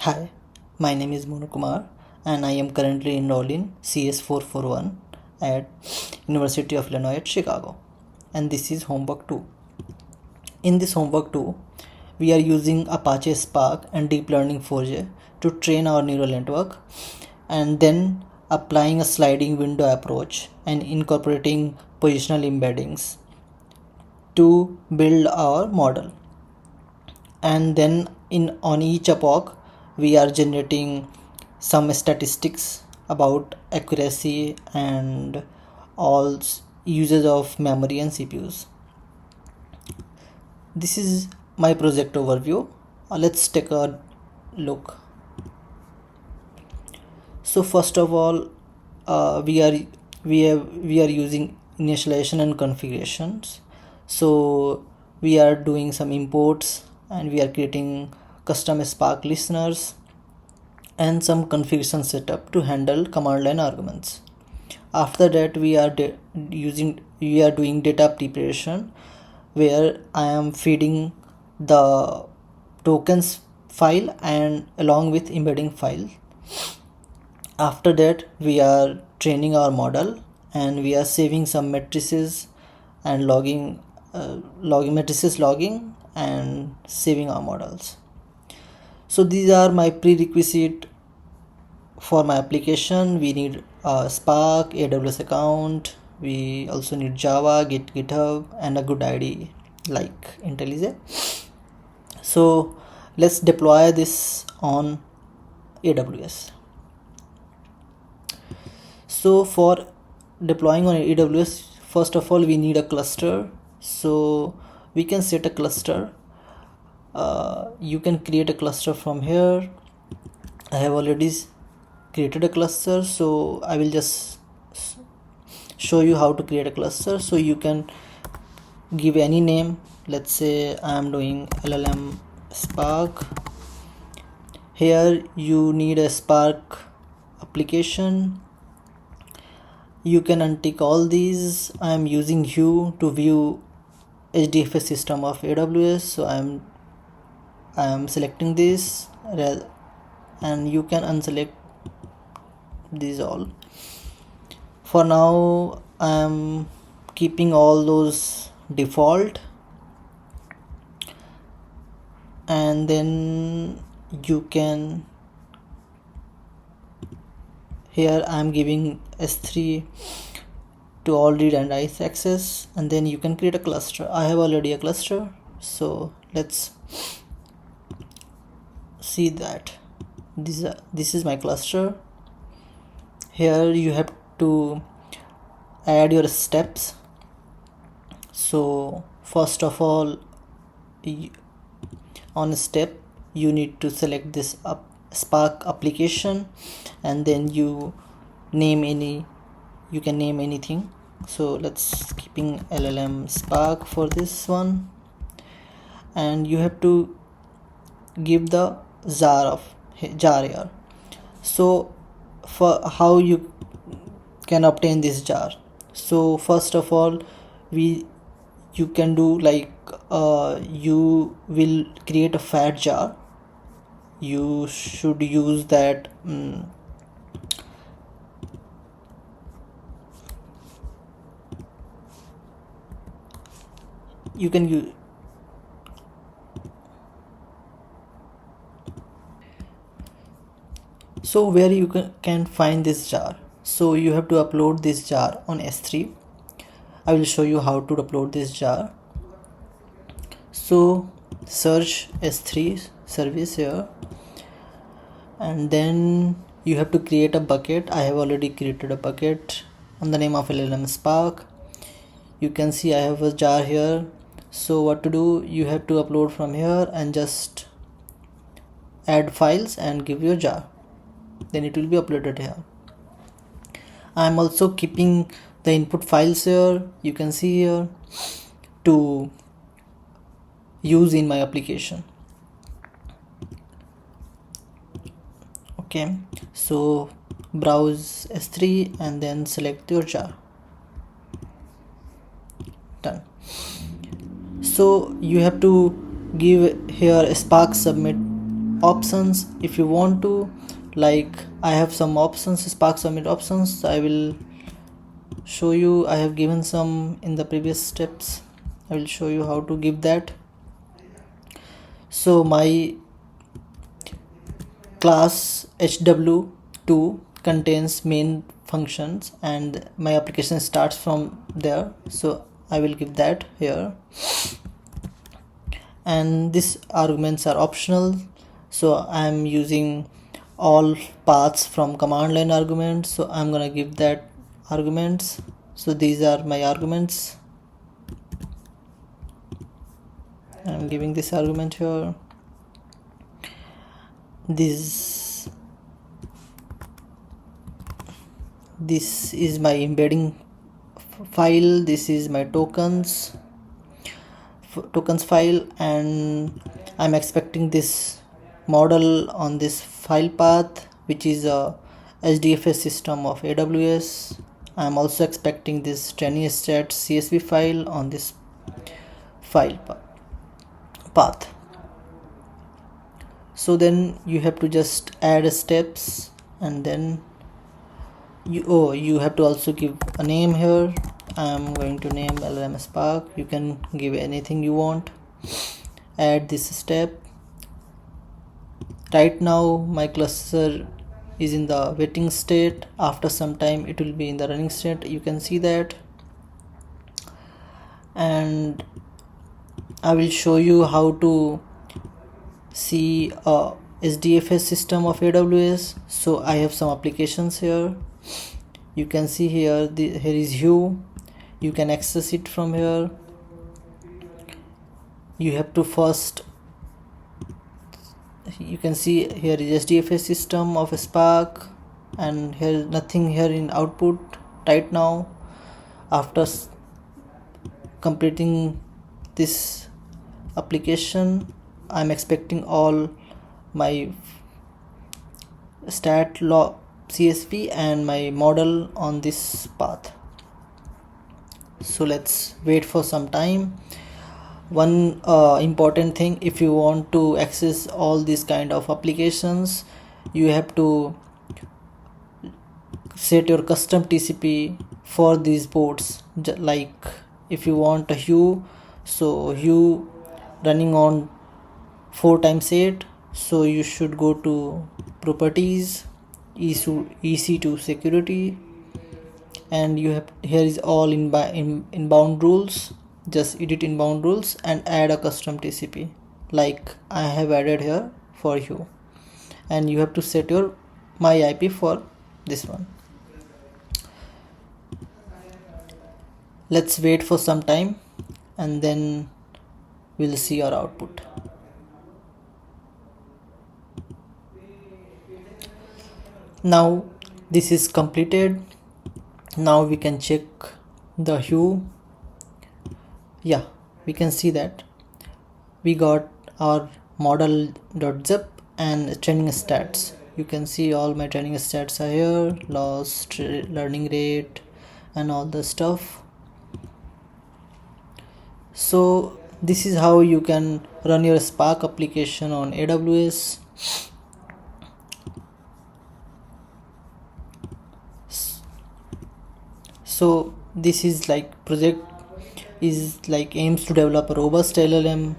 Hi, my name is Monu Kumar and I am currently enrolled in CS 441 at University of Illinois at Chicago, and this is homework 2. In this homework 2, we are using Apache Spark and Deeplearning4j to train our neural network and then applying a sliding window approach and incorporating positional embeddings to build our model. And then on each epoch we are generating some statistics about accuracy and all uses of memory and CPUs. This is my project overview. Let's take a look. So first of all, we are using initialization and configurations. So we are doing some imports and we are creating custom Spark listeners and some configuration setup to handle command line arguments. After that, we are doing data preparation, where I am feeding the tokens file and along with embedding file. After that, we are training our model and we are saving some matrices and logging and saving our models. So these are my prerequisite for my application. We need a Spark, AWS account. We also need Java, GitHub, and a good IDE like IntelliJ. So let's deploy this on AWS. So for deploying on AWS, first of all we need a cluster. So we can set a cluster. You can create a cluster from here. I have already created a cluster, so I will just show you how to create a cluster. So you can give any name. Let's say I am doing LLM Spark. Here you need a Spark application. You can untick all these. I am using Hue to view HDFS system of AWS, so I am selecting this, and you can unselect these all. For now I am keeping all those default, and then you can, here I am giving S3 to all read and write access, and then you can create a cluster. I have already a cluster, so let's see that this is my cluster. Here you have to add your steps. So first of all, on a step you need to select this Spark application, and then you can name anything. So let's keeping LLM Spark for this one, and you have to give the jar here. So for how you can obtain this jar, so first of all you can do like you will create a fat jar. You should use that you can use. So where you can find this jar, so you have to upload this jar on S3. I will show you how to upload this jar. So search S3 service here, and then you have to create a bucket. I have already created a bucket on the name of LLM Spark. You can see I have a jar here. So what to do, you have to upload from here and just add files and give your jar, then it will be uploaded here. I am also keeping the input files here, you can see here, to use in my application. Okay, so browse S3 and then select your jar. Done. So you have to give here a Spark submit options if you want to. Like I have some options, Spark Summit options. I will show you. I have given some in the previous steps. I will show you how to give that. So my class hw2 contains main functions and my application starts from there, so I will give that here. And these arguments are optional, so I am using all paths from command line arguments, so I'm gonna give that arguments. So these are my arguments. I'm giving this argument here. This is my embedding file. This is my tokens file, and I'm expecting this model on this file path, which is a HDFS system of AWS. I'm also expecting this training stats CSV file on this file path. So then you have to just add steps, and then you have to also give a name here. I'm going to name LLM Spark. You can give anything you want. Add this step. Right now my cluster is in the waiting state. After some time it will be in the running state. You can see that. And I will show you how to see a SDFS system of AWS. So I have some applications here. You can see here, here is Hue. You can access it from here. You have to first, you can see here is SDFS system of Spark, and here nothing here in output right now. After completing this application, I'm expecting all my stat log CSV and my model on this path. So let's wait for some time. One important thing, if you want to access all these kind of applications, you have to set your custom TCP for these ports. Like if you want a Hue, so Hue running on 4x8, so you should go to properties, EC2 security, and you have here is all inbound rules. Just edit inbound rules and add a custom TCP like I have added here for you, and you have to set your my IP for this one. Let's wait for some time and then we'll see our output. Now this is completed. Now we can check the Hue. Yeah, we can see that we got our model.zip and training stats. You can see all my training stats are here, loss, learning rate, and all the stuff. So this is how you can run your Spark application on AWS. So this is like project is like aims to develop a robust LLM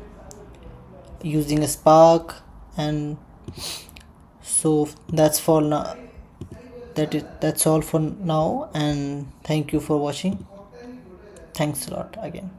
using a Spark, and so that's for now. That's all for now, and thank you for watching. Thanks a lot again.